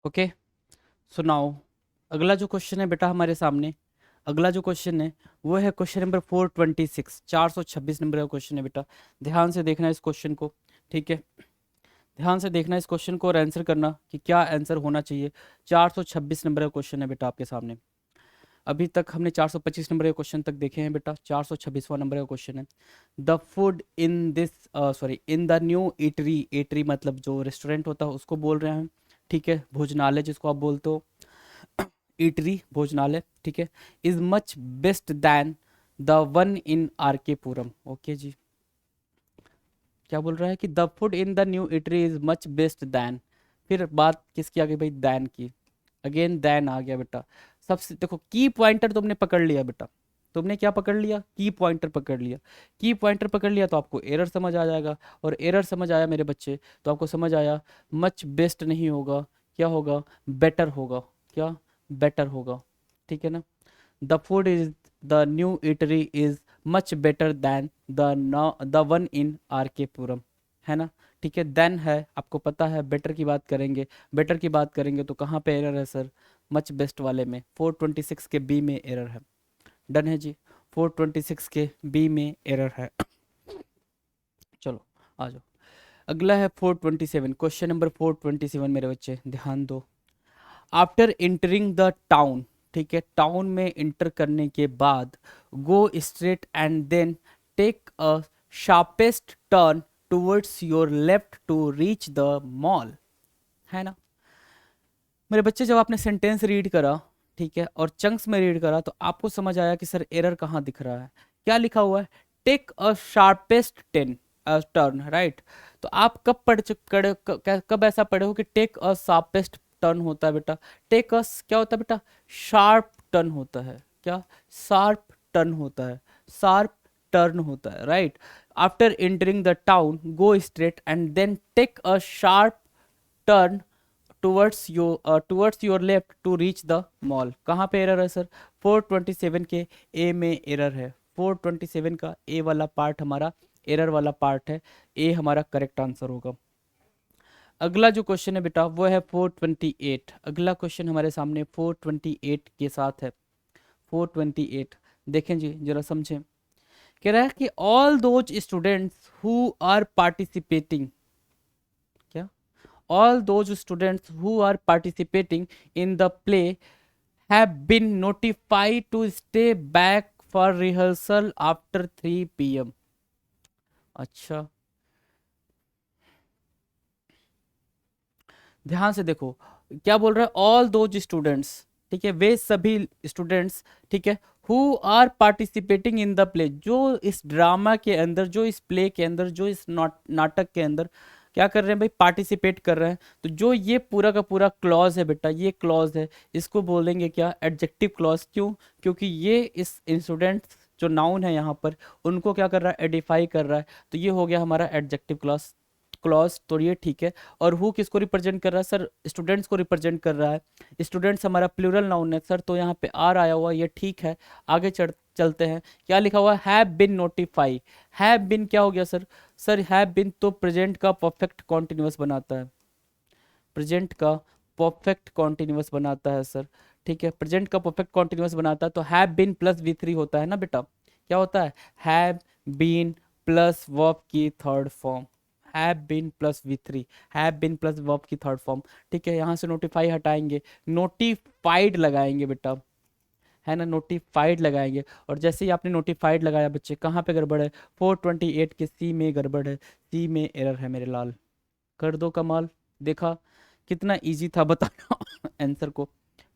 Okay. So now अगला जो question है बेटा हमारे सामने, अगला जो क्वेश्चन है वो है क्वेश्चन नंबर 426, 426 नंबर का क्वेश्चन है बेटा। ध्यान से देखना इस क्वेश्चन को, ठीक है। ध्यान से देखना इस क्वेश्चन को और आंसर करना कि क्या आंसर होना चाहिए। 426 नंबर का क्वेश्चन है बेटा आपके सामने। अभी तक हमने 425 नंबर के क्वेश्चन तक देखे हैं बेटा, 426वां नंबर का क्वेश्चन है। The food in this sorry in the new eatery, eatery मतलब जो रेस्टोरेंट होता है उसको बोल रहे हैं, ठीक है। भोजनालय जिसको आप बोलते हो, ईटरी भोजनालय, ठीक है। Is much best than the one in R K Puram. Okay जी, क्या बोल रहा है कि the food in the new eatery is much best than. फिर बात किसकी आ गई भाई, दैन की। अगेन दैन आ गया बेटा। सबसे देखो की पॉइंटर तुमने पकड़ लिया बेटा, तुमने क्या पकड़ लिया, की पॉइंटर पकड़ लिया। की पॉइंटर पकड़ लिया तो आपको एरर समझ आ जाएगा, और एरर समझ आया मेरे बच्चे तो आपको समझ आया मच बेस्ट नहीं होगा, क्या होगा, बेटर होगा। क्या, बेटर होगा, ठीक है ना। The food is the new eatery is much better than the one in R K Puram, है ना। ठीक है, देन है आपको पता है, बेटर की बात करेंगे, बेटर की बात करेंगे तो कहाँ पे एरर है सर, मच बेस्ट वाले में, 426 के बी में एरर है। डन है जी, 426 के बी में एरर है। चलो आ जाओ, अगला है 427, क्वेश्चन नंबर 427 मेरे बच्चे ध्यान दो। आफ्टर एंटरिंग द टाउन, ठीक है, टाउन में इंटर करने के बाद go straight and then take a sharpest turn towards your left to reach the mall, है ना। मेरे बच्चे जब आपने सेंटेंस रीड करा, ठीक है, और चंक्स में रीड करा तो आपको समझ आया कि सर एरर कहाँ दिख रहा है। क्या लिखा हुआ है, take a sharpest ten turn, right. तो आप कब कब ऐसा पढ़े हो कि टेक अ शार्पेस्ट टर्न होता है बेटा। टेक अ क्या होता है बेटा, शार्प टर्न होता है। क्या, शार्प टर्न होता है, शार्प टर्न होता है, right. After entering the town go straight and then take a sharp turn towards your left to reach the mall. कहाँ पे एरर है सर, 427 के ए में एरर है। 427 का ए वाला पार्ट हमारा एरर वाला पार्ट है, ए हमारा करेक्ट आंसर होगा। अगला जो क्वेश्चन है बेटा वो है 428। अगला क्वेश्चन हमारे सामने 428 के साथ है। 428 देखें जी, जरा समझें। कह रहा है कि all those students who are participating, क्या, all those students who are participating in the play have been notified to stay back for rehearsal after 3 p.m. अच्छा, ध्यान से देखो, क्या बोल रहा है, ऑल दोज स्टूडेंट्स, ठीक है, वे सभी स्टूडेंट्स, ठीक है, who are participating in the play, जो इस ड्रामा के अंदर, जो इस प्ले के अंदर, जो इस नाटक के अंदर क्या कर रहे हैं भाई, पार्टिसिपेट कर रहे हैं। तो जो ये पूरा का पूरा क्लॉज है बेटा, ये क्लॉज है, इसको बोलेंगे क्या, एडजेक्टिव क्लॉज। क्यों, क्योंकि ये इस स्टूडेंट्स जो नाउन है यहाँ पर उनको क्या कर रहा है, एडिफाई कर रहा है। तो ये हो गया हमारा एडजेक्टिव क्लॉज, क्लॉज, तो ये ठीक है। और हु किसको रिप्रेजेंट कर रहा है सर, स्टूडेंट्स को रिप्रेजेंट कर रहा है। स्टूडेंट्स हमारा प्लूरल नाउन है सर, तो यहाँ पे आर आया हुआ, ये ठीक है। आगे चलते हैं, क्या लिखा हुआ है, have been notify. Have been क्या हो गया सर, सर हैव बिन तो प्रेजेंट का परफेक्ट कॉन्टिन्यूअस बनाता है, प्रेजेंट का परफेक्ट कॉन्टिन्यूअस बनाता है सर, ठीक है। प्रेजेंट का परफेक्ट कॉन्टिन्यूअस बनाता है तो हैव बीन प्लस V3 होता है ना बेटा। क्या होता है, हैव बीन प्लस वर्ब की third form, have been plus V3, have been plus verb की थर्ड फॉर्म, ठीक है। यहाँ से नोटिफाई हटाएंगे, नोटिफाइड लगाएंगे बेटा, है ना, नोटिफाइड लगाएंगे। और जैसे ही आपने नोटिफाइड लगाया बच्चे, कहाँ पे गड़बड़ है, 428 के सी में गड़बड़ है, सी में एरर है मेरे लाल। कर दो कमाल, देखा कितना इजी था बताना आंसर को।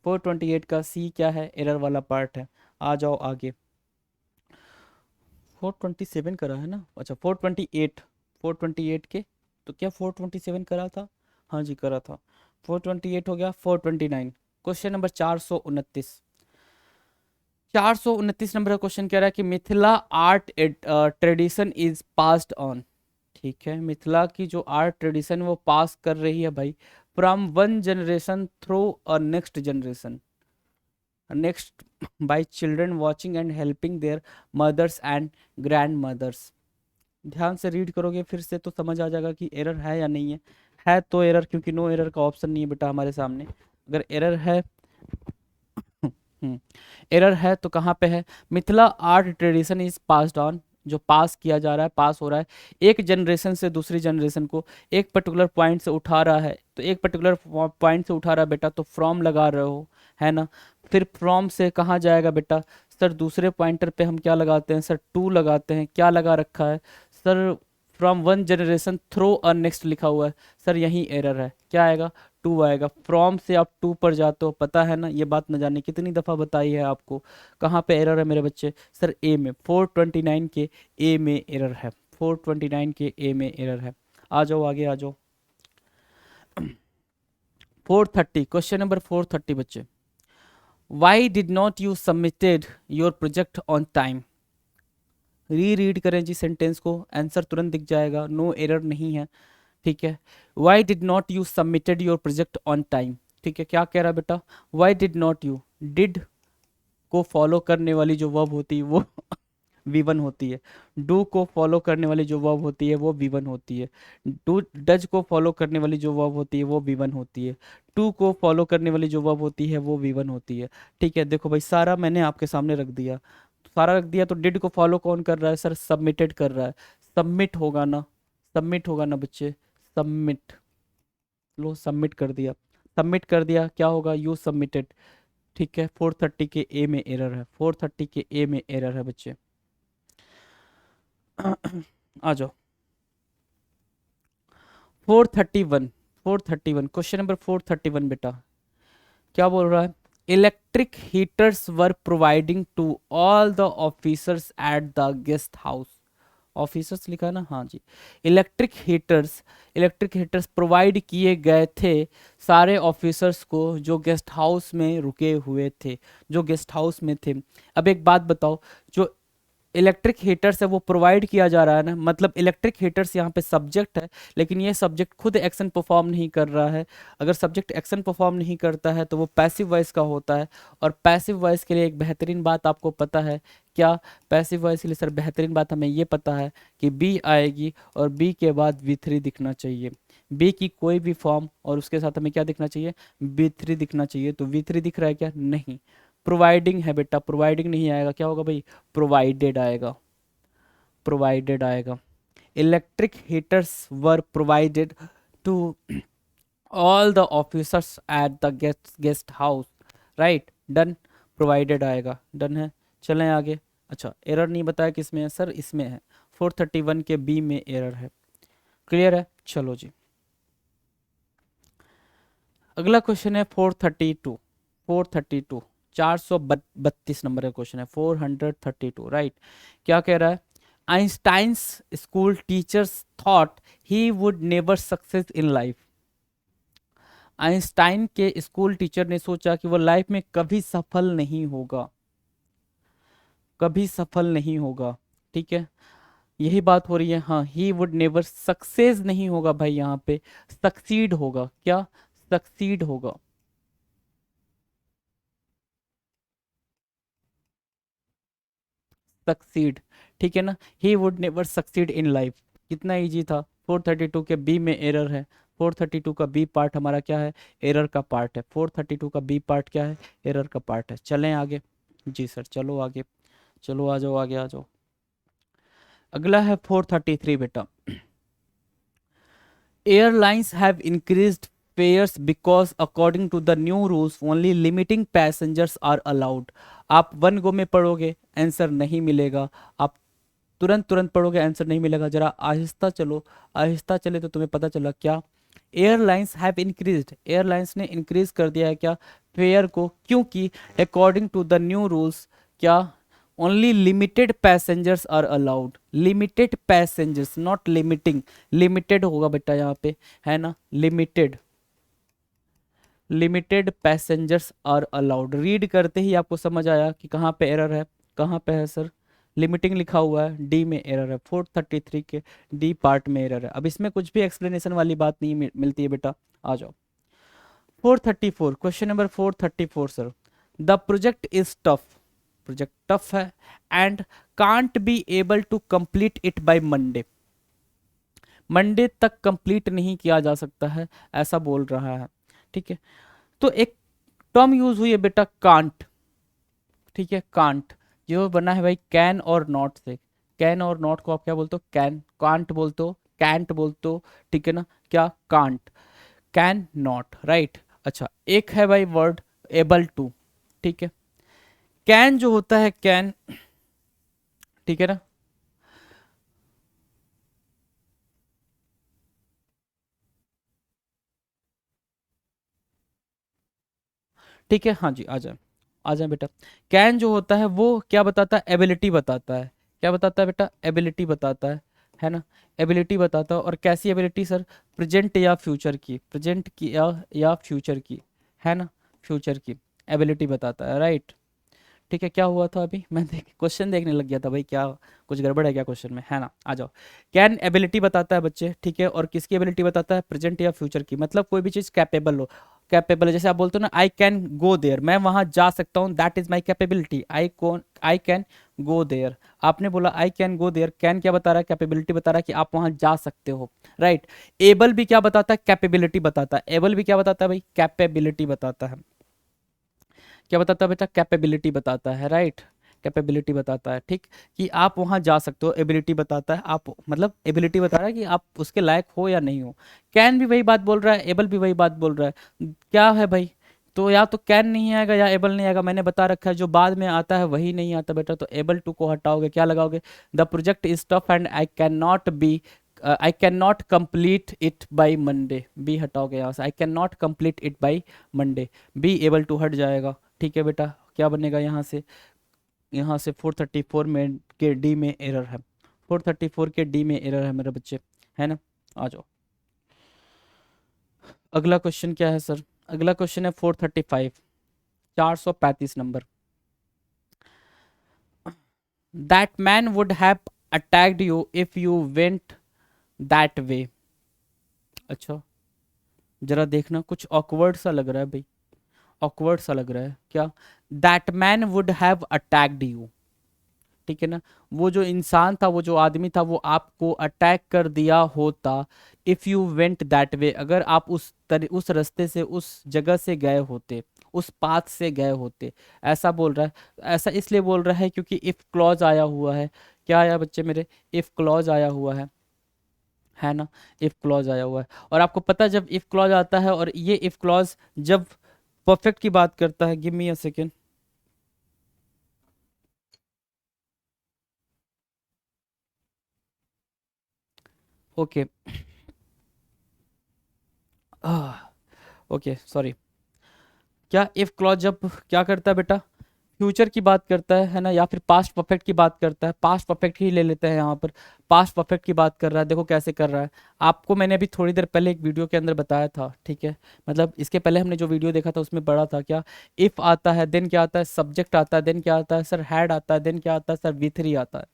428 का सी क्या है, एरर वाला पार्ट है। आ जाओ आगे, 427 करा है ना, अच्छा 428, 428 के, तो क्या 427 करा था, हाँ जी करा था। 428 हो गया 429, क्वेश्चन नंबर 429। 429 नंबर का क्वेश्चन कह रहा है कि Mithila art tradition is passed on, ठीक है, मिथिला की जो आर्ट ट्रेडिशन वो पास कर रही है भाई, from one generation through a next generation, next by children watching and helping their mothers and grand mothers. ध्यान से रीड करोगे फिर से तो समझ आ जाएगा कि एरर है या नहीं है। है तो एरर, क्योंकि नो एरर का ऑप्शन नहीं है बेटा हमारे सामने। अगर एरर है एरर है तो कहाँ पे है? Mithila art tradition is passed on, जो पास किया जा रहा है, पास हो रहा है एक जनरेशन से दूसरी जनरेशन को, एक पर्टिकुलर पॉइंट से उठा रहा है, तो एक पर्टिकुलर पॉइंट से उठा रहा है बेटा, तो फ्रॉम लगा रहे हो, है ना। फिर फ्रॉम से कहाँ जाएगा बेटा? सर दूसरे पॉइंटर पे हम क्या लगाते हैं सर? टू लगाते हैं। क्या लगा रखा है sir? From one generation through a next लिखा हुआ है। सर यही एरर है, क्या आएगा? टू आएगा। फ्रॉम से आप टू पर जाते हो, पता है ना, ये बात न जाने कितनी दफ़ा बताई है आपको। कहाँ पे एरर है मेरे बच्चे? सर ए में, 429 के ए में एरर है, 429 के ए में एरर है। आ जाओ आगे आ जाओ। 430, क्वेश्चन नंबर 430 बच्चे। Why did not you submitted your project on time? Read करें जी सेंटेंस को, आंसर तुरंत दिख जाएगा, नो एरर नहीं है, ठीक है। Why did not you submitted your project on time, ठीक है। क्या कह रहा है बेटा? Why did not you, did को फॉलो करने वाली जो वर्ब होती है वो V1 होती है। डू को फॉलो करने वाली जो वर्ब होती है वो V1 होती है। डू डज को फॉलो करने वाली जो वर्ब होती है वो V1 होती है। टू को फॉलो करने वाली जो वर्ब होती है वो V1 होती है, ठीक है। देखो भाई सारा मैंने आपके सामने रख दिया, सारा रख दिया, तो डिड को फॉलो कौन कर रहा है सर? सबमिटेड कर रहा है। सबमिट होगा ना, सबमिट होगा ना बच्चे, सबमिट। लो सबमिट कर दिया, सबमिट कर दिया, क्या होगा? यू सबमिटेड, ठीक है। 430 के ए में एरर है, 430 के ए में एरर है बच्चे। आ जाओ 431, 431 क्वेश्चन नंबर 431 बेटा क्या बोल रहा है? Electric heaters were providing to all the officers at the guest house. Officers लिखा है ना, हाँ जी। इलेक्ट्रिक हीटर्स प्रोवाइड किए गए थे सारे ऑफिसर्स को जो गेस्ट हाउस में रुके हुए थे, जो गेस्ट हाउस में थे। अब एक बात बताओ, जो इलेक्ट्रिक हीटर्स है वो प्रोवाइड किया जा रहा है ना, मतलब इलेक्ट्रिक हीटर्स यहाँ पे सब्जेक्ट है, लेकिन ये सब्जेक्ट खुद एक्शन परफॉर्म नहीं कर रहा है। अगर सब्जेक्ट एक्शन परफॉर्म नहीं करता है तो वो पैसिव वॉइस का होता है। और पैसिव वॉइस के लिए एक बेहतरीन बात आपको पता है क्या? पैसिव वॉइस के लिए सर बेहतरीन बात हमें ये पता है कि बी आएगी और बी के बाद V3 दिखना चाहिए। बी की कोई भी फॉर्म और उसके साथ हमें क्या दिखना चाहिए? V3 दिखना चाहिए। तो V3 दिख रहा है क्या? नहीं। प्रोवाइडिंग है बेटा, प्रोवाइडिंग नहीं आएगा, क्या होगा भाई? प्रोवाइडेड आएगा, प्रोवाइडेड आएगा। Electric heaters were provided to all the officers at the guest house, right. Done, provided आएगा, डन है। चलें आगे। अच्छा एरर नहीं बताया किस में है सर? इसमें है, 431 के बी में एरर है, क्लियर है। चलो जी अगला क्वेश्चन है 432, 432 432 नंबर का क्वेश्चन है, 432, राइट। क्या कह रहा है? Einstein's school teachers thought he would never success in life. Einstein के स्कूल टीचर ने सोचा कि वो लाइफ में कभी सफल नहीं होगा, कभी सफल नहीं होगा, ठीक है। यही बात हो रही है, हाँ। ही वुड नेवर सक्सेस नहीं होगा भाई, यहाँ पे सक्सीड होगा, क्या? सक्सीड होगा। सक्सीड, ठीक है ना। He would never succeed in life, कितना इजी था। 432 के बी में एरर है। 432 का बी पार्ट हमारा क्या है? एरर का पार्ट है। 432 का बी पार्ट क्या है? एरर का पार्ट है। चलें आगे। जी सर चलो आगे, चलो आ जाओ आगे आ जाओ। अगला है 433 बेटा। Airlines have increased fares because according to the new rules only limiting passengers are allowed। आप वन गो में पढ़ोगे आंसर नहीं मिलेगा, आप तुरंत तुरंत पढ़ोगे आंसर नहीं मिलेगा। जरा आहिस्ता चलो, आहिस्ता चले तो तुम्हें पता चला क्या? एयरलाइंस हैव इंक्रीज्ड, एयरलाइंस ने इंक्रीज कर दिया है क्या? फेयर को, क्योंकि according to the new rules क्या? Only limited passengers are allowed. Limited passengers, not limiting, limited होगा बेटा यहाँ पे, है ना। Limited, limited passengers are allowed. Read करते ही आपको समझ आया कि कहाँ पे एरर है, कहाँ पे है सर? लिमिटिंग लिखा हुआ है, डी में एरर है, 433 के डी पार्ट में एरर है। अब इसमें कुछ भी एक्सप्लेनेशन वाली बात नहीं मिलती है बेटा। आ जाओ 434, question number 434 sir. The project is tough, project tough है and can't be able to complete it by Monday. Monday तक कंप्लीट नहीं किया जा सकता है, ऐसा बोल रहा है। ठीक है, तो एक टर्म यूज हुई है बेटा कांट। ठीक है, कांट जो बना है भाई कैन और नॉट से। कैन और नॉट को आप क्या बोलते हो? कैन। कांट बोलते हो, कैंट बोलते हो, ठीक है ना, क्या? Can't, can not, right. अच्छा, एक है भाई वर्ड एबल टू। ठीक है, कैन जो होता है कैन, ठीक है ना, ठीक है, हाँ जी, आ जाए, आ जाए बेटा। कैन जो होता है वो क्या बताता है? एबिलिटी बताता है। क्या बताता है बेटा? एबिलिटी बताता है ना, एबिलिटी बताता है। और कैसी एबिलिटी सर? प्रेजेंट या फ्यूचर की, प्रेजेंट की या फ्यूचर की, है ना, फ्यूचर की एबिलिटी बताता है, राइट। ठीक है, क्या हुआ था अभी? मैं क्वेश्चन देखने लग गया था भाई, क्या कुछ गड़बड़ है क्या क्वेश्चन में, है ना? आ जाओ। कैन एबिलिटी बताता है बच्चे, ठीक है, और किसकी एबिलिटी बताता है? प्रेजेंट या फ्यूचर की, मतलब कोई भी चीज़ कैपेबल हो। कैपेबल है, जैसे आप बोलते हो ना, आई कैन गो देयर, मैं वहां जा सकता हूँ, that is my capability. I can go there. आपने बोला I can go there, can क्या बता रहा है? कैपेबिलिटी बता रहा है कि आप वहां जा सकते हो, राइट। एबल भी क्या बताता है? कैपेबिलिटी बताता है। एबल भी क्या बताता है भाई? कैपेबिलिटी बताता है। क्या बताता है बेटा? कैपेबिलिटी बताता है, राइट। कैपेबिलिटी बताता है, ठीक, कि आप वहां जा सकते हो। एबिलिटी बताता है, आप मतलब एबिलिटी बता रहा है कि आप उसके लायक हो या नहीं हो। कैन भी वही बात बोल रहा है, एबल भी वही बात बोल रहा है। क्या है भाई? तो या तो कैन नहीं आएगा या एबल नहीं आएगा, मैंने बता रखा है, जो बाद में आता है वही नहीं आता बेटा। तो एबल टू को हटाओगे, क्या लगाओगे? The project is tough and I can not complete it by Monday. B हटाओगे यहाँ से, I can not complete it by Monday. Be able to हट जाएगा, ठीक है बेटा। क्या बनेगा यहाँ से? यहाँ से 434 में के डी में एरर है, 434 के डी में एरर है मेरे बच्चे, है ना? आ जाओ, अगला क्वेश्चन क्या है सर? अगला क्वेश्चन है 435, 435 number. That man would have attacked you if you went that way. अच्छा, जरा देखना, कुछ ऑकवर्ड सा लग रहा है भाई, ऑकवर्ड सा लग रहा है क्या? That man would have attacked you, ठीक है ना, वो जो इंसान था, वो जो आदमी था, वो आपको अटैक कर दिया होता। If you went that way, अगर आप उस रास्ते से, उस जगह से गए होते, उस पाथ से गए होते। ऐसा बोल रहा है। ऐसा इसलिए बोल रहा है क्योंकि इफ क्लॉज आया हुआ है। क्या आया बच्चे मेरे? इफ क्लॉज आया हुआ है ना, इफ क्लॉज आया हुआ है। और आपको पता है जब इफ क्लॉज आता है, और ये इफ क्लॉज जब परफेक्ट की बात करता है, give me a second. Okay, okay, sorry. क्या इफ क्लॉज जब क्या करता है बेटा? फ्यूचर की बात करता है ना, या फिर पास्ट परफेक्ट की बात करता है। पास्ट परफेक्ट ही ले लेते हैं यहाँ पर। पास्ट परफेक्ट की बात कर रहा है, देखो कैसे कर रहा है। आपको मैंने अभी थोड़ी देर पहले एक वीडियो के अंदर बताया था, ठीक है, मतलब इसके पहले हमने जो वीडियो देखा था उसमें पढ़ा था क्या? इफ आता है, देन क्या आता है? सब्जेक्ट आता है, देन क्या आता है सर? हैड आता है, देन क्या आता है सर? वी थ्री आता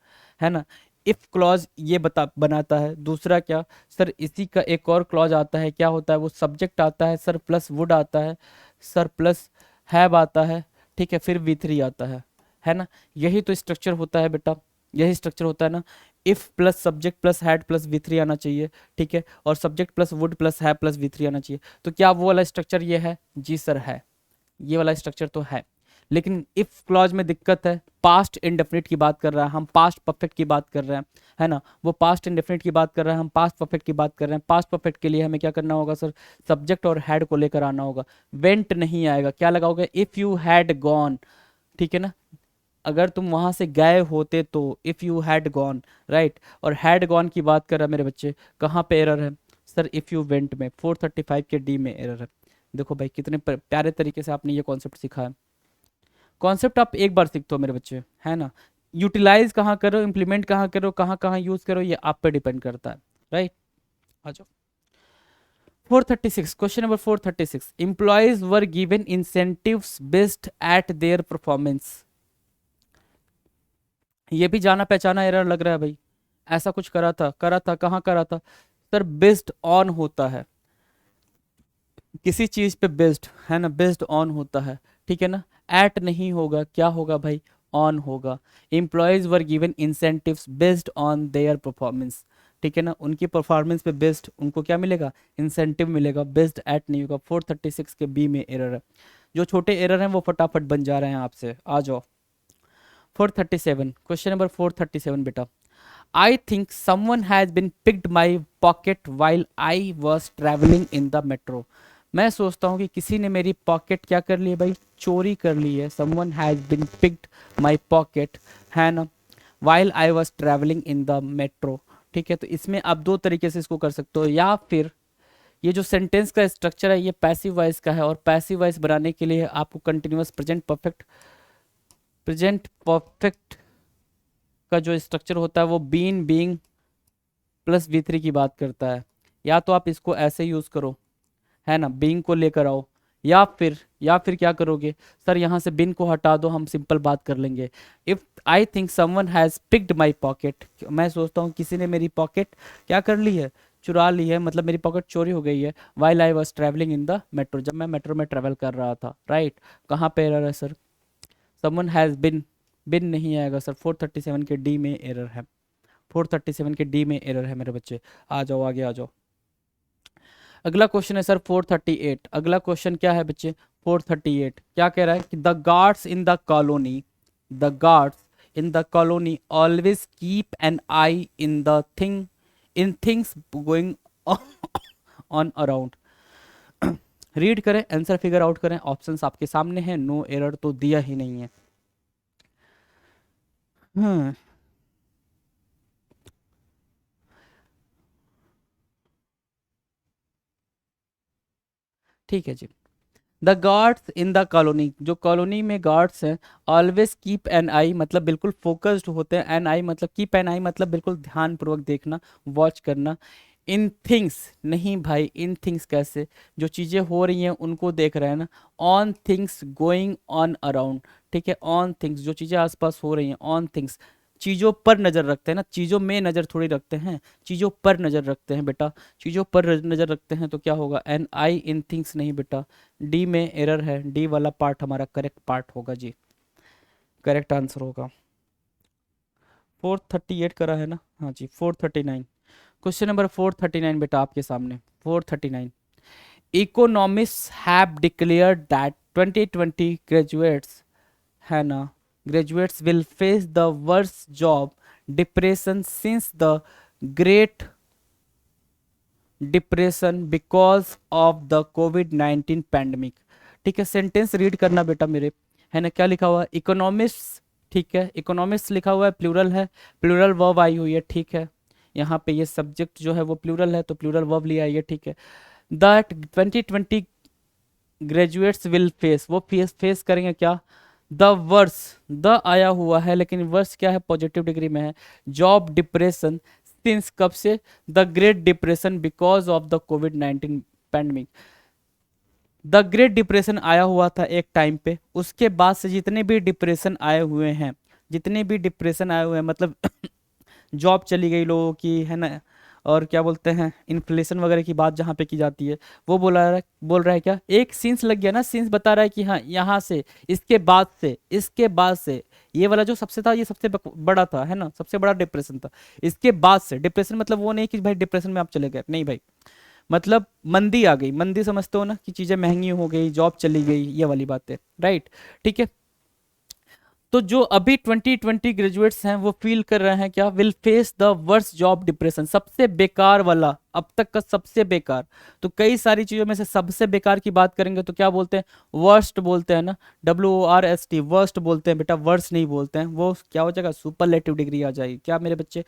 है ना। इफ क्लॉज ये बता बनाता है। दूसरा क्या सर? इसी का एक और क्लॉज आता है, क्या होता है वो? सब्जेक्ट आता है सर, प्लस वुड आता है सर, प्लस हैव आता है, ठीक है, फिर वी थ्री आता है ना। यही तो स्ट्रक्चर होता है बेटा, यही स्ट्रक्चर होता है ना। If plus subject plus had plus we three आना चाहिए, ठीक है, और सब्जेक्ट प्लस वुड प्लस है प्लस वी थ्री आना चाहिए। तो क्या वो वाला स्ट्रक्चर ये है? जी सर है, ये वाला स्ट्रक्चर तो है। लेकिन इफ क्लॉज में दिक्कत है, पास्ट इंडेफिनिट की बात कर रहा है, हम पास्ट परफेक्ट की बात कर रहे हैं, है ना। वो पास्ट इंडेफिनिट की बात कर रहा है, हम पास्ट परफेक्ट की बात कर रहे हैं। पास्ट परफेक्ट के लिए हमें क्या करना होगा सर? सब्जेक्ट और हैड को लेकर आना होगा। वेंट नहीं आएगा, क्या लगाओगे? इफ यू हैड गॉन, ठीक है ना, अगर तुम वहां से गए होते तो। If you had gone, right. और हैड गॉन की बात कर रहा है मेरे बच्चे, कहाँ पे एरर है सर? इफ यू वेंट में 435 के डी में एरर है। देखो भाई कितने प्यारे तरीके से आपने ये कॉन्सेप्ट सीखा है। कॉन्सेप्ट आप एक बार सीखते हो मेरे बच्चे, है ना। यूटिलाइज कहाँ करो, इम्प्लीमेंट कहाँ करो, कहाँ कहाँ यूज करो, ये आप पे डिपेंड करता है, राइट। आ जाओ, 436, question number 436। Employees were given incentives based eight their performance. ये भी जाना पहचाना एरर लग रहा है भाई। ऐसा कुछ करा था, कहाँ करा था सर? बेस्ड ऑन होता है, किसी चीज पे बेस्ड, है ना, बेस्ड ऑन होता है, ठीक है ना। एट नहीं होगा, क्या होगा भाई? ऑन होगा। Employees were given incentives based on their performance, ठीक है ना, उनकी परफॉर्मेंस पे बेस्ड उनको क्या मिलेगा, इंसेंटिव मिलेगा, बेस्ड एट नहीं होगा। 436 के बी में एरर है। जो छोटे एरर हैं वो फटाफट बन जा रहे हैं आपसे, आ जाओ। 437, क्वेश्चन नंबर 437 बेटा। I think someone has been picked my pocket while I was traveling in the metro. मैं सोचता हूँ कि किसी ने मेरी पॉकेट क्या कर ली है भाई, चोरी कर ली है। Someone has been picked my pocket, है ना, while I was traveling in the metro। ठीक है, तो इसमें आप दो तरीके से इसको कर सकते हो, या फिर ये जो सेंटेंस का स्ट्रक्चर है ये पैसिव वॉइस का है, और पैसिव वॉइस बनाने के लिए आपको कंटिन्यूअस प्रेजेंट परफेक्ट का जो स्ट्रक्चर होता है वो बीन बीइंग प्लस V3 की बात करता है। या तो आप इसको ऐसे यूज करो, है ना, बीइंग को लेकर आओ, या फिर क्या करोगे सर, यहाँ से बिन को हटा दो, हम सिंपल बात कर लेंगे। If I think someone has picked my pocket, मैं सोचता हूँ किसी ने मेरी पॉकेट क्या कर ली है, चुरा ली है, मतलब मेरी पॉकेट चोरी हो गई है। While I was travelling in the metro, जब मैं मेट्रो में ट्रैवल कर रहा था, राइट। कहाँ पे एरर है सर, समवन हैज बिन, बिन नहीं आएगा सर, 437 के डी में एरर है। 437 के डी में एरर है मेरे बच्चे, आ जाओ आगे आ जाओ। अगला क्वेश्चन है सर 438। अगला क्वेश्चन क्या है बच्चे, 438 क्या कह रहा है कि the guards in the colony, the guards in the colony always keep an I in the thing, in things going on around. Read करें, आंसर फिगर आउट करें, ऑप्शंस आपके सामने हैं, नो एरर तो दिया ही नहीं है। हम्म, ठीक है जी। The guards in the colony, जो कॉलोनी में गार्ड्स हैं, ऑलवेज कीप एन आई मतलब बिल्कुल फोकस्ड होते हैं, एन आई मतलब कीप एन आई मतलब बिल्कुल ध्यानपूर्वक देखना, वॉच करना। इन थिंग्स नहीं भाई, इन थिंग्स कैसे, जो चीज़ें हो रही हैं उनको देख रहे हैं ना। On things going on around, ठीक है, ऑन थिंग्स जो चीज़ें आसपास हो रही हैं, ऑन थिंग्स चीज़ों पर नज़र रखते हैं ना, चीज़ों में नज़र थोड़ी रखते हैं, चीज़ों पर नज़र रखते हैं बेटा, चीज़ों पर नज़र रखते हैं, तो क्या होगा, एन आई इन थिंग्स नहीं बेटा, डी में एरर है, डी वाला पार्ट हमारा करेक्ट पार्ट होगा जी, करेक्ट आंसर होगा। 438 करा है ना, हाँ जी 439। क्वेश्चन नंबर 439 बेटा आपके सामने, 439। Economist have declared that 2020 graduates, है ना, graduates will face the worst job depression since the great depression because of the covid pandemic. ठीक है, सेंटेंस रीड करना बेटा मेरे, है ना, क्या लिखा हुआ है, इकोनॉमिस्ट, ठीक है, इकोनॉमिस्ट लिखा हुआ है, प्लूरल है, प्लूरल वर्ब आई हुई है, ठीक है, यहाँ पे ये सब्जेक्ट जो है वो प्लूरल है तो प्लूरल वर्ब लिया है, ठीक है। दैट 2020 ग्रेजुएट्स विल फेस, वो फेस करेंगे क्या, द वर्स, द आया हुआ है लेकिन वर्स क्या है, पॉजिटिव डिग्री में है, जॉब डिप्रेशन सिंस कब से, the great depression because of the covid pandemic. The great depression आया हुआ था एक टाइम पे, उसके बाद से जितने भी डिप्रेशन आए हुए हैं, जितने भी डिप्रेशन आए हुए हैं मतलब जॉब चली गई लोगों की, है ना, और क्या बोलते हैं, इन्फ्लेशन वगैरह की बात जहाँ पे की जाती है, वो बोल रहा है क्या, एक सीन्स लग गया ना, सीन्स बता रहा है कि हाँ यहाँ से, इसके बाद से ये वाला जो सबसे था ये सबसे बड़ा था, है ना, सबसे बड़ा डिप्रेशन था। इसके बाद से डिप्रेशन मतलब वो नहीं कि भाई डिप्रेशन में आप चले गए, नहीं भाई, मतलब मंदी आ गई, मंदी समझते हो ना, कि चीजें महंगी हो गई, जॉब चली गई, ये वाली बात है, राइट, ठीक है। तो जो अभी 2020 ग्रेजुएट्स हैं वो फील कर रहे हैं क्या, will face the worst job depression, सबसे बेकार वाला, अब तक का सबसे बेकार। तो कई सारी चीजों में से सबसे बेकार की बात करेंगे तो क्या बोलते हैं, वर्स्ट बोलते हैं ना, WORST, वर्स्ट बोलते हैं बेटा, वर्स्ट नहीं बोलते हैं, वो क्या हो जाएगा, सुपरलेटिव डिग्री आ जाएगी, क्या मेरे बच्चे,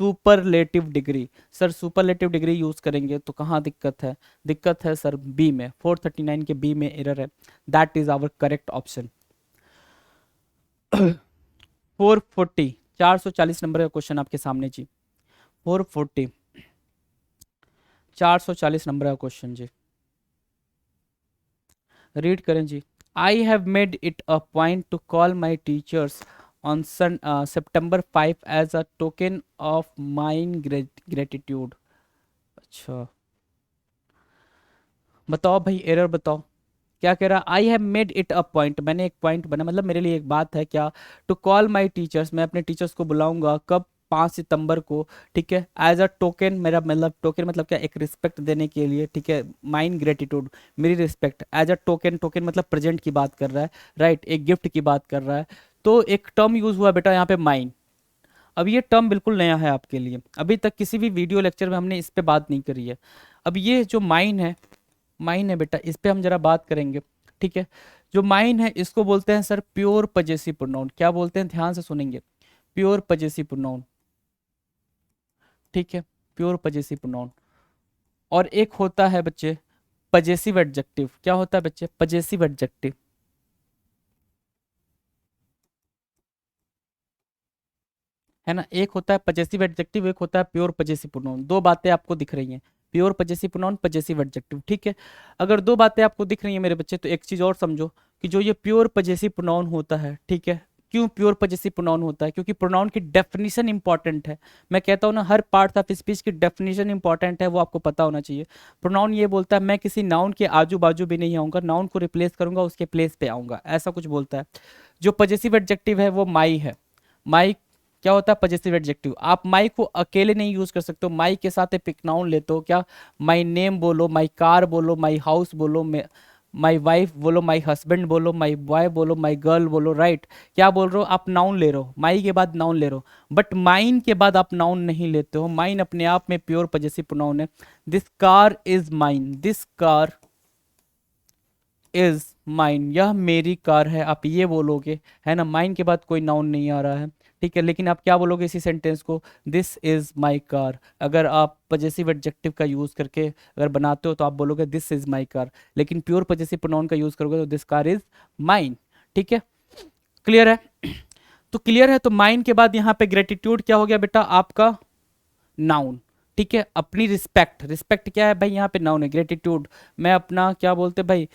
superlative degree. Sir superlative degree use करेंगे तो कहाँ दिक्कत है, दिक्कत है सर बी में, 439 के बी में एरर है, that is our correct option. 440, 440 number का क्वेश्चन आपके सामने जी, 440, 440 नंबर का क्वेश्चन जी, रीड करें जी। I have made it a point to call my teachers on September 5 as a token of mine gratitude. अच्छा, बताओ भाई एरर बताओ, क्या कह रहा, I have made it a point, मैंने एक पॉइंट बना, मतलब मेरे लिए एक बात है क्या, टू कॉल माई टीचर्स, मैं अपने टीचर्स को बुलाऊंगा कब, 5 सितंबर को, ठीक है, एज अ टोकन, मेरा मतलब टोकन मतलब क्या, एक रिस्पेक्ट देने के लिए, ठीक है, माइन ग्रेटिट्यूड, मेरी respect, as a token, token मतलब प्रेजेंट की बात कर रहा है, राइट, एक गिफ्ट की बात कर रहा है। तो एक टर्म यूज हुआ बेटा यहाँ पे माइन। अब ये टर्म बिल्कुल नया है आपके लिए, अभी तक किसी भी वीडियो लेक्चर में हमने इस पे बात नहीं करी है। अब ये जो माइन है, माइन है बेटा, इस पे हम जरा बात करेंगे, ठीक है। जो माइन है इसको बोलते हैं सर प्योर पजेसिव प्रोनाउन, क्या बोलते हैं, ध्यान से सुनेंगे, प्योर पजेसिव प्रोनाउन, ठीक है, प्योर पजेसिव प्रोनाउन। और एक होता है बच्चे पजेसिव एडजेक्टिव, क्या होता है बच्चे, पजेसिव एडजेक्टिव, है ना, एक होता है पजेसिव एडजेक्टिव, एक होता है प्योर पजेसिव प्रोनाउन, दो बातें आपको दिख रही हैं, pure possessive pronoun, possessive adjective, ठीक है। अगर दो बातें आपको दिख रही हैं मेरे बच्चे, तो एक चीज और समझो कि जो ये प्योर पजेसिव प्रोनाउन होता है, ठीक है, क्यों प्योर पजेसिव प्रोनाउन होता है, क्योंकि प्रोनाउन की डेफिनेशन इंपॉर्टेंट है। मैं कहता हूँ ना, हर पार्ट ऑफ स्पीच की डेफिनेशन इंपॉर्टेंट है, वो आपको पता होना चाहिए। प्रोनाउन ये बोलता है मैं किसी नाउन के आजू बाजू भी नहीं आऊंगा, नाउन को रिप्लेस करूंगा, उसके प्लेस पे आऊंगा, ऐसा कुछ बोलता है। जो पजेसिव एडजेक्टिव है वो माई है। माई क्या होता है, पजेसिव एडजेक्टिव, आप माई को अकेले नहीं यूज कर सकते हो, माई के साथ एक नाउन लेते हो, क्या, माई नेम बोलो, माई कार बोलो, माई हाउस बोलो, माई वाइफ बोलो, माई हस्बैंड बोलो, माई बॉय बोलो, माई गर्ल बोलो, राइट। क्या बोल रहे हो, आप नाउन ले रहे हो, माई के बाद नाउन ले रहे हो, बट माइन के बाद आप नाउन नहीं लेते हो, माइन अपने आप में प्योर पजेसिव प्रोनाउन है। This car is mine, this car is mine, यह मेरी कार है, आप ये बोलोगे, है ना, माइन के बाद कोई नाउन नहीं आ रहा है, ठीक है। लेकिन आप क्या बोलोगे इसी सेंटेंस को, दिस इज माई कार, अगर आप पजेसिव एडजेक्टिव का यूज करके अगर बनाते हो तो आप बोलोगे दिस इज माई कार, लेकिन प्योर पजेसिव प्रोनाउन का यूज करोगे तो दिस कार इज माइन, ठीक है। क्लियर है, तो क्लियर है, तो माइन के बाद यहाँ पे ग्रेटिट्यूड क्या हो गया बेटा, आपका नाउन, ठीक है। अपनी रिस्पेक्ट, रिस्पेक्ट क्या है भाई, यहाँ पे नाउन है, ग्रेटिट्यूड मैं अपना क्या बोलते भाई,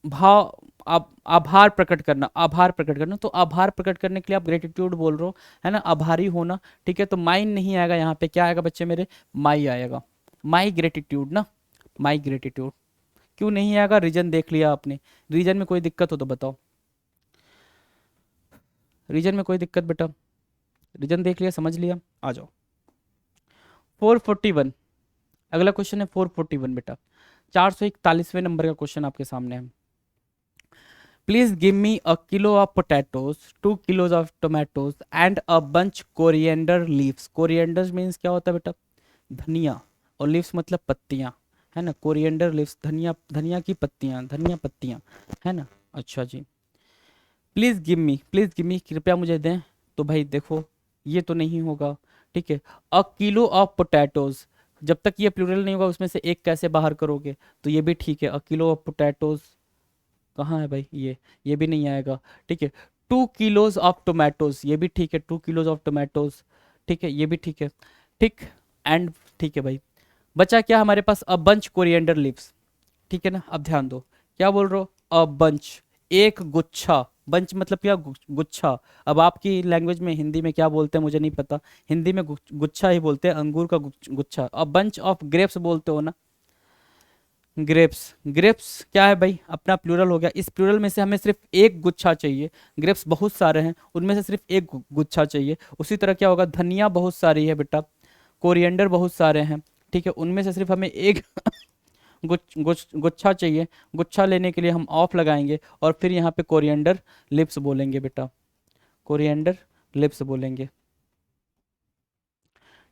भाव, आभार प्रकट करना, आभार प्रकट करना, तो आभार प्रकट करने के लिए आप ग्रेटिट्यूड बोल रहे हो, है ना, आभारी होना, ठीक है। तो माइन नहीं आएगा यहाँ पे, क्या आएगा बच्चे मेरे, माई आएगा, माई ग्रेटिट्यूड ना, माई ग्रेटिट्यूड। क्यों नहीं आएगा, रीजन देख लिया आपने, रीजन में कोई दिक्कत हो तो बताओ, रीजन में कोई दिक्कत बेटा, रीजन देख लिया, समझ लिया, आ जाओ। 441, अगला क्वेश्चन है 441 बेटा, 441वें नंबर का क्वेश्चन आपके सामने है। Please give me a kilo of potatoes, 2 kilos of tomatoes and a bunch coriander leaves, coriander means क्या होता है बेटा, धनिया, और लीव्स मतलब पत्तियां, है ना, कोरिएंडर लीव्स, धनिया, धनिया की पत्तियां, धनिया पत्तियां, है ना। अच्छा जी, please give me, please give me, कृपया मुझे दें, तो भाई देखो ये तो नहीं होगा, ठीक है। अ किलो ऑफ पोटैटोज, जब तक ये प्लूरल नहीं होगा उसमें से एक कैसे बाहर करोगे, तो ये भी ठीक है, अ किलो ऑफ पोटैटोज कहाँ है भाई, ये भी नहीं आएगा, ठीक है। 2 किलोज ऑफ टोमेटोज, ये भी ठीक है, 2 किलोज ऑफ टोमेटोज, ठीक है, ये भी ठीक है, ठीक, एंड ठीक है भाई। बचा क्या हमारे पास, अ बंच कोरिएंडर लीव्स, ठीक है ना। अब ध्यान दो, क्या बोल रहे हो, अ बंच, एक गुच्छा, बंच मतलब क्या, गुच्छा। अब आपकी लैंग्वेज में, हिंदी में क्या बोलते हैं मुझे नहीं पता, हिंदी में गुच्छा ही बोलते हैं, अंगूर का गुच्छा, अ बंच ऑफ ग्रेप्स बोलते हो ना, ग्रेप्स, ग्रेप्स क्या है भाई, अपना प्लूरल हो गया, इस प्लूरल में से हमें सिर्फ एक गुच्छा चाहिए, ग्रेप्स बहुत सारे हैं, उनमें से सिर्फ एक गुच्छा चाहिए। उसी तरह क्या होगा, धनिया बहुत सारी है बेटा, कोरिएंडर बहुत सारे हैं, ठीक है, उनमें से सिर्फ हमें एक गुच्छा चाहिए। गुच्छा लेने के लिए हम ऑफ लगाएंगे और फिर यहाँ पे कोरिएंडर लिप्स बोलेंगे बेटा, कोरिएंडर लिप्स बोलेंगे,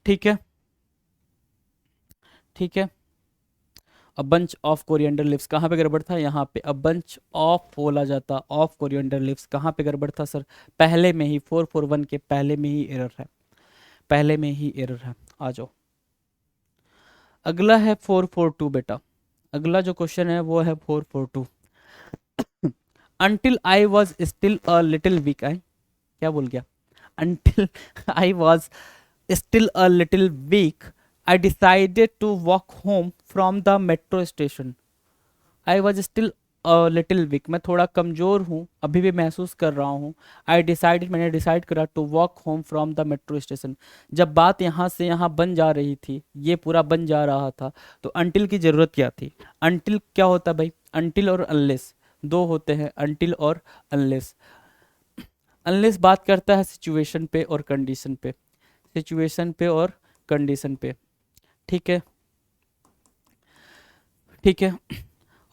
ठीक है, ठीक है। A bunch of coriander leaves, कहाँ पे गड़बड़ था, यहाँ पे अ बंच ऑफ बोला जाता, ऑफ कोरिएंडर लिव्स, कहाँ पे गड़बड़ था सर, पहले में ही, 441 के पहले में ही एरर है, पहले में ही एरर है। आ जाओ, अगला है 442 बेटा, अगला जो क्वेश्चन है वो है 442। Until I was still a little weak, I क्या बोल गया, until I was still a little weak, I decided to walk home from the metro station. I was still a little week, मैं थोड़ा कमज़ोर हूँ, अभी भी महसूस कर रहा हूँ। आई डिसाइडेड, मैंने डिसाइड करा to walk home from the metro station. जब बात यहाँ से यहाँ बन जा रही थी, ये पूरा बन जा रहा था, तो अनटिल की ज़रूरत क्या थी? अनटिल क्या होता है भाई? अनटिल और अनलेस दो होते हैं, अनटिल और अनलेस। अनलेस बात करता है सिचुएशन पे और कंडीशन पे, सिचुएशन पे और कंडीशन पे, ठीक है, ठीक है।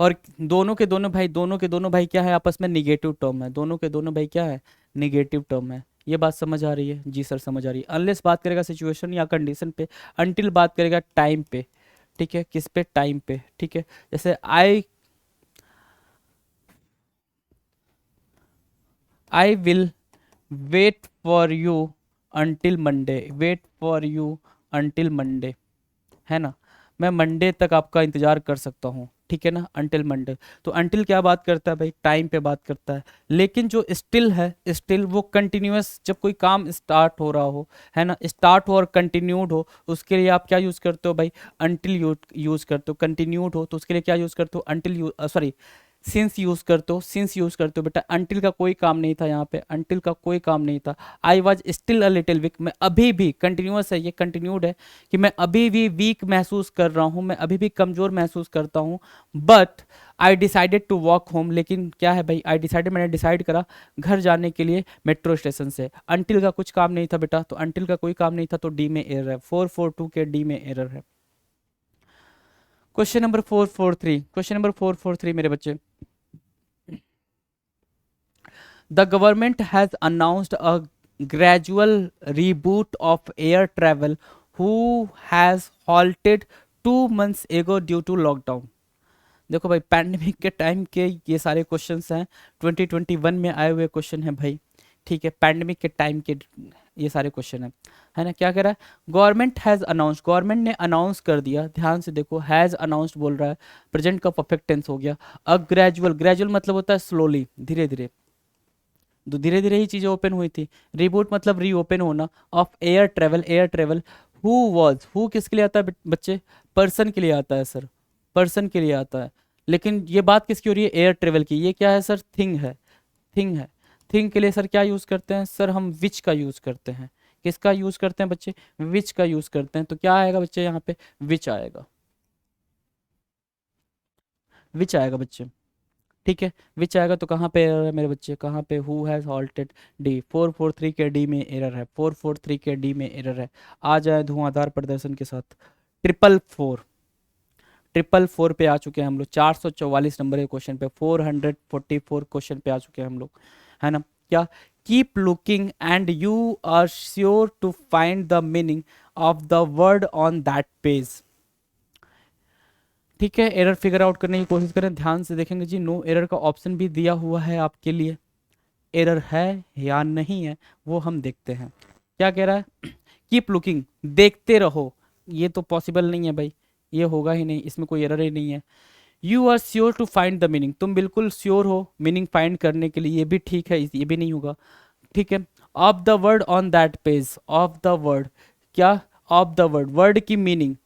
और दोनों के दोनों भाई, दोनों के दोनों भाई क्या है आपस में? निगेटिव टर्म है, दोनों के दोनों भाई क्या है? निगेटिव टर्म है। ये बात समझ आ रही है? जी सर समझ आ रही है। अनलेस बात करेगा सिचुएशन या कंडीशन पे, अनटिल बात करेगा टाइम पे, ठीक है, किस पे? टाइम पे, ठीक है। जैसे I will wait for you until Monday, wait for you until Monday, है ना, मैं मंडे तक आपका इंतजार कर सकता हूँ, ठीक है ना, अंटिल मंडे। तो अंटिल क्या बात करता है भाई? टाइम पे बात करता है। लेकिन जो स्टिल है, स्टिल वो कंटिन्यूअस, जब कोई काम स्टार्ट हो रहा हो, है ना, स्टार्ट हो और कंटिन्यूड हो, उसके लिए आप क्या यूज़ करते हो भाई? अंटिल यूज़ करते हो। कंटिन्यूड हो तो उसके लिए क्या यूज़ करते हो? अंटिल सॉरी, सिंस यूज़ करते हो, सिंस यूज़ करते हो बेटा। अंटिल का कोई काम नहीं था यहाँ पे, अंटिल का कोई काम नहीं था। आई was still a little week, मैं अभी भी, कंटिन्यूअस है ये, कंटिन्यूड है कि मैं अभी भी वीक महसूस कर रहा हूँ, मैं अभी भी कमज़ोर महसूस करता हूँ। But I decided to walk home, लेकिन क्या है भाई? आई डिसाइडेड, मैंने डिसाइड करा घर जाने के लिए मेट्रो स्टेशन से। अंटिल का कुछ काम नहीं था बेटा, तो अंटिल का कोई काम नहीं था, तो डी में एरर है, 442 के डी में एरर है। क्वेश्चन नंबर 443, क्वेश्चन नंबर 443 मेरे बच्चे। The government has announced a gradual reboot of air travel, who has halted 2 months ago due to lockdown. देखो भाई, पैंडमिक के टाइम के ये सारे क्वेश्चंस हैं, 2021 में आए हुए क्वेश्चन हैं भाई, ठीक है, पैंडमिक के टाइम के ये सारे क्वेश्चन हैं, है ना। क्या कह रहा है? गवर्नमेंट हैज़ अनाउंस, गवर्नमेंट ने अनाउंस कर दिया, ध्यान से देखो, हैज़ अनाउंस्ड बोल रहा है, प्रेजेंट का परफेक्ट टेंस हो गया। अब ग्रेजुअल, ग्रेजुअल मतलब होता है स्लोली, धीरे धीरे, तो धीरे धीरे ही चीज़ें ओपन हुई थी। रिबूट मतलब रीओपन होना, of air travel, air travel. Who was, who किसके लिए आता है बच्चे? पर्सन के लिए आता है सर, पर्सन के लिए आता है। लेकिन ये बात किसकी हो रही है? एयर ट्रेवल की। ये क्या है सर? थिंग है, थिंग है। थिंग के लिए सर क्या यूज़ करते हैं सर? हम विच का यूज़ करते हैं। किसका यूज़ करते हैं बच्चे? विच का यूज़ करते हैं। तो क्या आएगा बच्चे यहाँ पे? विच आएगा, विच आएगा बच्चे, ठीक है, विच आएगा। तो कहाँ पे एरर है मेरे बच्चे? कहाँ पे? हु हैज़ हॉल्टेड, डी, 443 के डी में एरर है, 443 के डी में एरर है। आ जाए धुआंधार प्रदर्शन के साथ। 444, 444 पे आ चुके हैं हम लोग, 444 नंबर के क्वेश्चन पे, 444 क्वेश्चन पे आ चुके हैं हम लोग, है ना। क्या? Keep looking and you are sure to find the meaning of the word on that page, ठीक है। एरर फिगर आउट करने की कोशिश करें, ध्यान से देखेंगे जी, नो एरर का ऑप्शन भी दिया हुआ है आपके लिए। एरर है या नहीं है वो हम देखते हैं। क्या कह रहा है? कीप लुकिंग, देखते रहो, ये तो पॉसिबल नहीं है भाई, ये होगा ही नहीं, इसमें कोई एरर ही नहीं है। You are sure to find the meaning, तुम बिल्कुल श्योर हो मीनिंग फाइंड करने के लिए, ये भी ठीक है, ये भी नहीं होगा, ठीक है। Of the word on that page, of the word, क्या? ऑफ द वर्ड, वर्ड की meaning,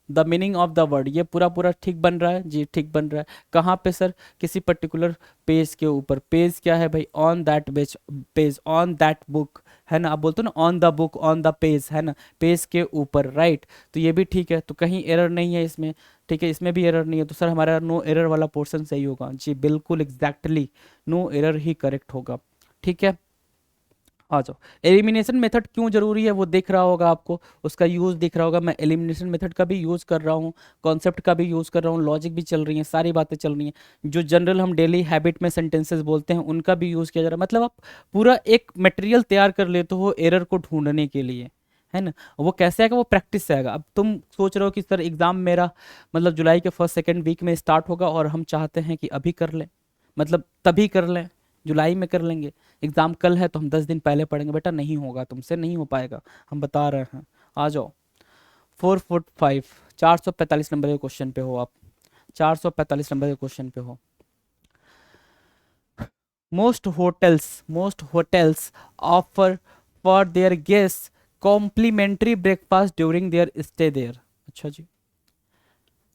the meaning of the word, ये पूरा पूरा ठीक बन रहा है जी, ठीक बन रहा है। कहाँ पे सर? किसी पर्टिकुलर पेज के ऊपर। पेज क्या है भाई? On that page, page on that book, है ना, आप बोलते हो ना on the book, on the page, है ना, पेज के ऊपर, राइट। तो ये भी ठीक है, तो कहीं एरर नहीं है इसमें, ठीक है, इसमें भी एरर नहीं है, तो सर हमारा नो एरर वाला पोर्शन सही होगा जी, बिल्कुल एग्जैक्टली, नो एरर ही करेक्ट होगा, ठीक है। आ जाओ। एलिमिनेशन मेथड क्यों जरूरी है वो दिख रहा होगा आपको, उसका यूज़ दिख रहा होगा। मैं एलिमिनेशन मेथड का भी यूज़ कर रहा हूँ, कॉन्सेप्ट का भी यूज़ कर रहा हूँ, लॉजिक भी चल रही है, सारी बातें चल रही हैं। जो जनरल हम डेली हैबिट में सेंटेंसेस बोलते हैं उनका भी यूज़ किया जा रहा है। मतलब आप पूरा एक मटेरियल तैयार कर लेते हो एरर को ढूंढने के लिए, है ना। वो कैसे आएगा? वो प्रैक्टिस से आएगा। अब तुम सोच रहे हो कि सर एग्ज़ाम मेरा मतलब जुलाई के फर्स्ट सेकेंड वीक में स्टार्ट होगा और हम चाहते हैं कि अभी कर लें, मतलब तभी कर लें, जुलाई में कर लेंगे, एग्ज़ाम कल है तो हम 10 दिन पहले पढ़ेंगे। बेटा नहीं होगा, तुमसे नहीं हो पाएगा, हम बता रहे हैं। आ जाओ। 445, 445 नंबर के क्वेश्चन पे हो आप, 445 नंबर के क्वेश्चन पे हो। Most hotels offer for their guest complimentary breakfast during their stay there. अच्छा जी,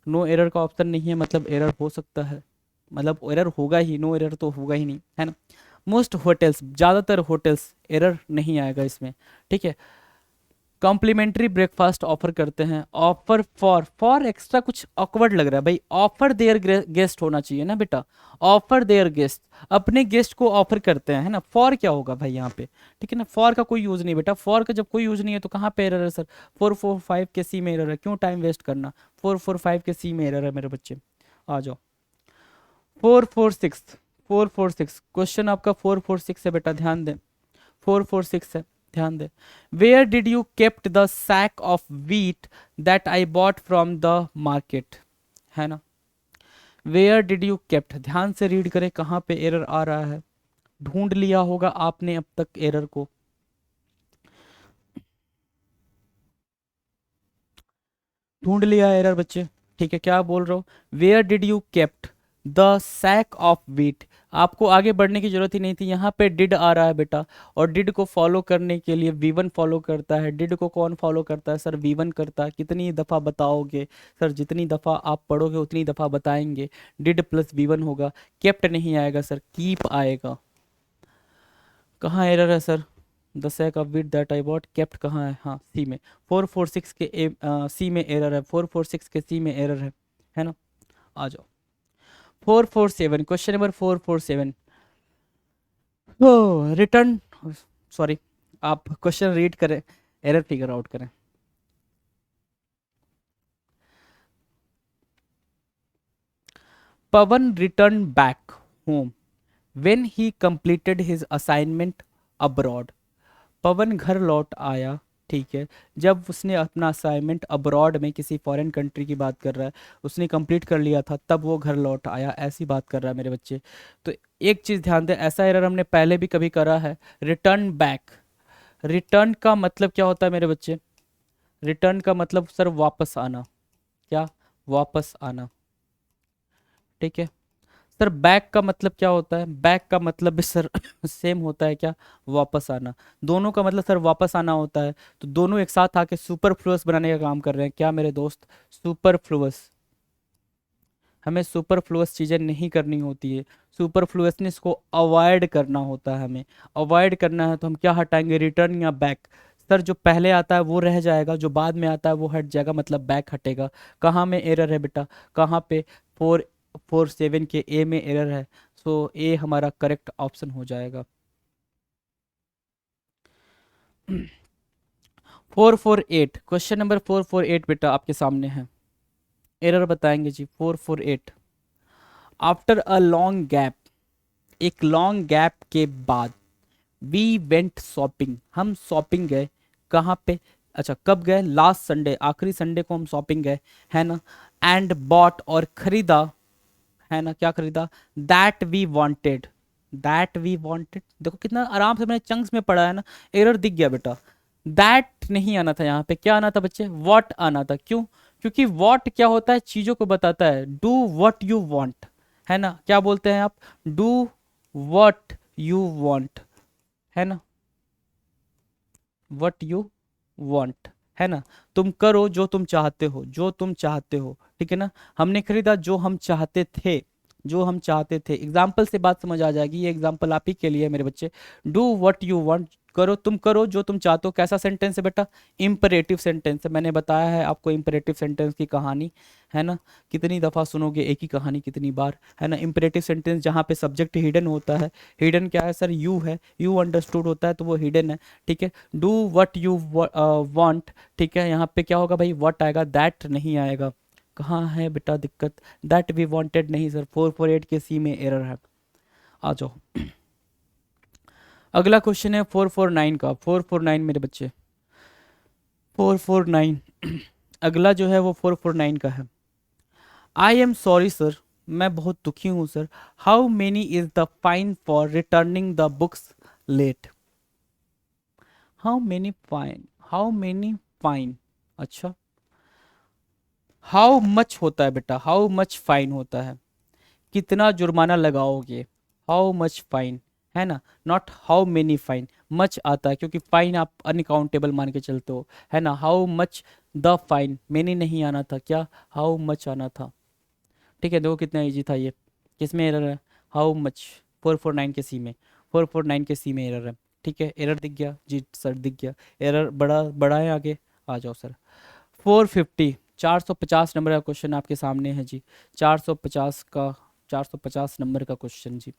नो एरर का ऑप्शन नहीं है, मतलब एरर हो सकता है, मतलब एरर होगा ही, नो एरर तो होगा ही नहीं, है ना। मोस्ट होटल्स, ज़्यादातर होटल्स, एरर नहीं आएगा इसमें, ठीक है। कॉम्प्लीमेंट्री ब्रेकफास्ट ऑफर करते हैं, ऑफर फॉर एक्स्ट्रा कुछ ऑकवर्ड लग रहा है भाई, ऑफर देयर गेस्ट होना चाहिए ना बेटा, ऑफर देयर गेस्ट, अपने गेस्ट को ऑफर करते हैं, है ना। फॉर क्या होगा भाई यहाँ पे, ठीक है ना, फॉर का कोई यूज नहीं बेटा, फॉर का जब कोई यूज नहीं है तो कहाँ पे एरर है सर, 445 के सी में एरर है, क्यों टाइम वेस्ट करना, 445 के सी में एरर है मेरे बच्चे। आ जाओ 446, 446 क्वेश्चन आपका 446 है बेटा, ध्यान दें, 446 है, ध्यान दे। Where did you kept the sack of wheat that I bought from the market, है ना। वेयर डिड यू केप्ट, ध्यान से रीड करें कहाँ पे एरर आ रहा है, ढूंढ लिया होगा आपने अब तक एरर को, ढूंढ लिया एरर बच्चे, ठीक है। क्या बोल रहा हूँ, where did you kept the sack of wheat, आपको आगे बढ़ने की जरूरत ही नहीं थी, यहाँ पे डिड आ रहा है बेटा, और डिड को फॉलो करने के लिए वी1 फॉलो करता है, डिड को कौन फॉलो करता है सर, वी1 करता है, कितनी दफ़ा बताओगे सर, जितनी दफ़ा आप पढ़ोगे उतनी दफ़ा बताएंगे, डिड प्लस वी1 होगा, केप्ट नहीं आएगा सर, कीप आएगा। कहाँ एरर है sir, the sack of wheat that I bought, kept कहाँ है, हाँ सी में, 446 के सी में एरर है, 446 के सी में एरर है ना। आ जाओ 447, क्वेश्चन नंबर 447, रिटर्न, सॉरी, आप क्वेश्चन रीड करें, एरर फिगर आउट करें। Pawan return back home when he completed his assignment abroad, Pawan घर लौट आया, ठीक है, जब उसने अपना असाइनमेंट अब्रॉड में, किसी फॉरेन कंट्री की बात कर रहा है, उसने कंप्लीट कर लिया था, तब वो घर लौट आया, ऐसी बात कर रहा है मेरे बच्चे। तो एक चीज़ ध्यान दें, ऐसा एरर हमने पहले भी कभी करा है, रिटर्न बैक, रिटर्न का मतलब क्या होता है मेरे बच्चे, रिटर्न का मतलब सर वापस आना, क्या, वापस आना, ठीक है। सर बैक का मतलब क्या होता है, बैक का मतलब भी सर सेम होता है क्या, वापस आना, दोनों का मतलब सर वापस आना होता है, तो दोनों एक साथ आके सुपरफ्लुअस बनाने का काम कर रहे हैं क्या मेरे दोस्त, सुपरफ्लुअस, हमें सुपरफ्लुअस चीज़ें नहीं करनी होती है, सुपरफ्लुअसनेस को अवॉइड करना होता है, हमें अवॉइड करना है तो हम क्या हटाएंगे, रिटर्न या बैक, सर जो पहले आता है वो रह जाएगा, जो बाद में आता है वो हट जाएगा, मतलब बैक हटेगा। कहाँ में एरर है बेटा, कहाँ पे, 447 के ए में एरर है, सो ए हमारा करेक्ट ऑप्शन हो जाएगा। 448, क्वेश्चन नंबर 448 बेटा आपके सामने है, एरर बताएंगे जी, 448, आफ्टर अ लॉन्ग गैप, एक लॉन्ग गैप के बाद, वी वेंट शॉपिंग, हम शॉपिंग गए, कहाँ पे, अच्छा कब गए, लास्ट संडे, आखिरी संडे को हम शॉपिंग गए, है ना, एंड बॉट और खरीदा, है ना, क्या खरीदा, that we wanted, that we wanted, देखो कितना आराम से मैंने चंक्स में पढ़ा है ना, एरर दिख गया बेटा, दैट नहीं आना था यहाँ पे, क्या आना था बच्चे, व्हाट आना था, क्यों, क्योंकि व्हाट क्या होता है, चीजों को बताता है, डू व्हाट यू वांट, है ना, क्या बोलते हैं आप, डू व्हाट यू वांट, है ना, व्हाट यू वांट, है ना, तुम करो जो तुम चाहते हो, जो तुम चाहते हो, ठीक है ना, हमने खरीदा जो हम चाहते थे, जो हम चाहते थे, एग्जाम्पल से बात समझ आ जाएगी, ये एग्जाम्पल आप ही के लिए है मेरे बच्चे, डू व्हाट यू वांट, करो, तुम करो जो तुम चाहते हो, कैसा सेंटेंस है बेटा, इंपरेटिव सेंटेंस है, मैंने बताया है आपको इंपरेटिव सेंटेंस की कहानी, है ना, कितनी दफ़ा सुनोगे एक ही कहानी कितनी बार, है ना, इंपरेटिव सेंटेंस जहाँ पे सब्जेक्ट हिडन होता है, हिडन क्या है सर, यू है, यू अंडरस्टूड होता है तो वो हिडन है, ठीक है, डू वट यू वांट, ठीक है, यहाँ पे क्या होगा भाई, वट आएगा, दैट नहीं आएगा, कहाँ है बेटा दिक्कत, दैट वी वांटेड नहीं सर, 448 के सी में एरर है। आ जाओ अगला क्वेश्चन है 449 का, 449 मेरे बच्चे, 449 अगला जो है वो 449 का है, आई एम सॉरी सर, मैं बहुत दुखी हूँ sir, how many is the fine for returning the books late, how many fine, how many fine, अच्छा, हाउ मच होता है बेटा, हाउ मच फाइन होता है, कितना जुर्माना लगाओगे, हाउ मच फाइन, है ना, not how many fine, much आता है क्योंकि फाइन आप अनकाउंटेबल मान के चलते हो, है ना, how much the fine, many नहीं आना था, क्या, हाउ मच आना था, ठीक है, देखो कितना इजी था ये, किस में एरर है? हाउ मच, 449 के सी में, 449 के सी में एरर है। ठीक है, एरर दिख गया जी सर, दिख गया एरर, बड़ा बड़ा है आगे, आ जाओ सर। 450, 450 नंबर का क्वेश्चन आपके सामने है जी, 450 का, 450 नंबर का क्वेश्चन जी।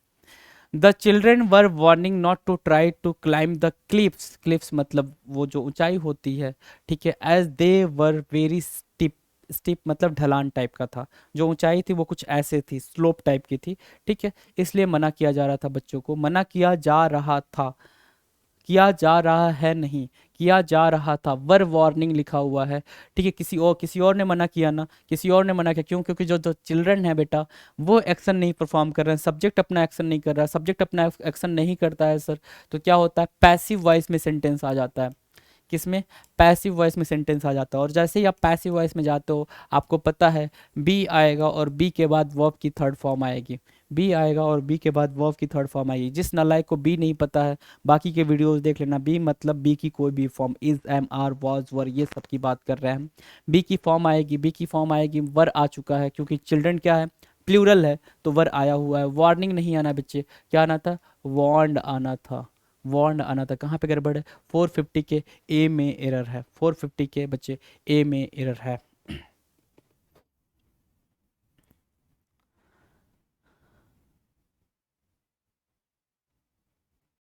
The children were warning not to try to climb the cliffs, cliffs मतलब वो जो ऊंचाई होती है, ठीक है, एज दे वर वेरी स्टिप, स्टिप मतलब ढलान टाइप का था, जो ऊंचाई थी वो कुछ ऐसे थी, स्लोप टाइप की थी। ठीक है, इसलिए मना किया जा रहा था बच्चों को, मना किया जा रहा था, किया जा रहा है नहीं, किया जा रहा था, वर वार्निंग लिखा हुआ है। ठीक है, किसी और ने मना किया ना, किसी और ने मना किया, क्यों? क्योंकि जो जो चिल्ड्रन है बेटा, वो एक्शन नहीं परफॉर्म कर रहे हैं, सब्जेक्ट अपना एक्शन नहीं कर रहा है, सब्जेक्ट अपना एक्शन नहीं करता है सर, तो क्या होता है, पैसिव वॉइस में सेंटेंस आ जाता है। किसमें? पैसिव वॉइस में सेंटेंस आ जाता है। और जैसे ही आप पैसिव वॉइस में जाते हो, आपको पता है बी आएगा और बी के बाद वर्ब की थर्ड फॉर्म आएगी, बी आएगा और बी के बाद वर्ब की थर्ड फॉर्म आएगी। जिस नालायक को बी नहीं पता है, बाकी के वीडियोस देख लेना, बी मतलब बी की कोई भी form, is, am, are, was, were, ये सब की बात कर रहे हैं हम। बी की फॉर्म आएगी, बी की फॉर्म आएगी, वर आ चुका है, क्योंकि चिल्ड्रन क्या है, प्लूरल है, तो वर आया हुआ है। वार्निंग नहीं आना बच्चे, क्या आना था, वार्नड आना था, वार्न आना था। कहाँ पे गड़बड़ है? 450 के ए में एरर है, 450 के बच्चे ए में एरर है।